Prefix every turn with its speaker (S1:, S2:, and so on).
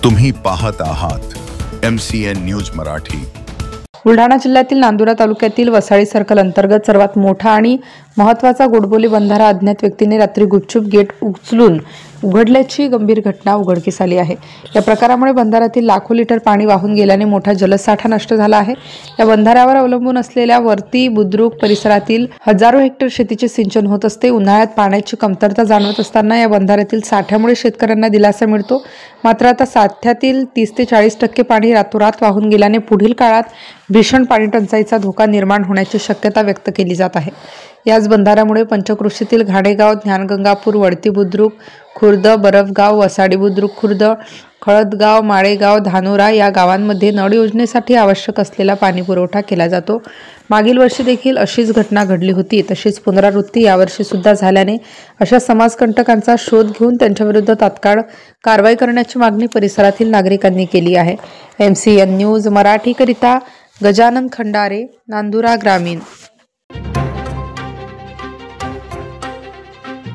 S1: तुम्ही पाहत आहात MCN न्यूज मराठी।
S2: बुलढाणा जिल्ह्यातील नांदुरा तालुक्यातील वसाळी सर्कल अंतर्गत सर्वात मोठा आणि महत्त्वाचा गोडबोली बंधारा अज्ञात व्यक्तीने रात्री गुपचूप गेट उचलून उघडल्याची गंभीर घटना उघडकीस आली आहे। या प्रकारामुळे बंधाऱ्यातील लाखो लिटर पाणी वाहून गेल्याने मोठा जलसाठा नष्ट झाला आहे। या बंधाऱ्यावर अवलंबून असलेल्या वर्ती बुद्रुक परिसरातील हजारो हेक्टर शेतीचे सिंचन होत असते। उन्हाळ्यात पाण्याची कमतरता जाणवत असताना या बंधाऱ्यातील साठ्यामुळे शेतकऱ्यांना दिलासा मिळतो। मात्र आता साठ्यातील 30 ते 40% पाणी रातोरात वाहून गेल्याने पुढील काळात भीषण पाणी टंचाईचा धोका निर्माण होण्याची शक्यता व्यक्त केली जात आहे। याच बंधाऱ्यामुळे पंचक्रोशीतील घाडेगाव, ज्ञानगंगापूर, वडती बुद्रुक खुर्द, बरफगाव, वसाडी बुद्रुक खुर्द, खळदगाव, माळेगाव, धानोरा या गावांमध्ये नळ योजनेसाठी आवश्यक असलेला पाणी पुरवठा केला जातो। मागील वर्षी देखील अशीच घटना घडली होती। तशीच पुनरावृत्ती यावर्षी सुद्धा झाल्याने अशा समाजकंटकांचा शोध घेऊन त्यांच्याविरुद्ध तात्काळ कारवाई करण्याची मागणी परिसरातील नागरिकांनी केली आहे। MCN न्यूज मराठी करिता गजानन खंडारे, नांदुरा ग्रामीण।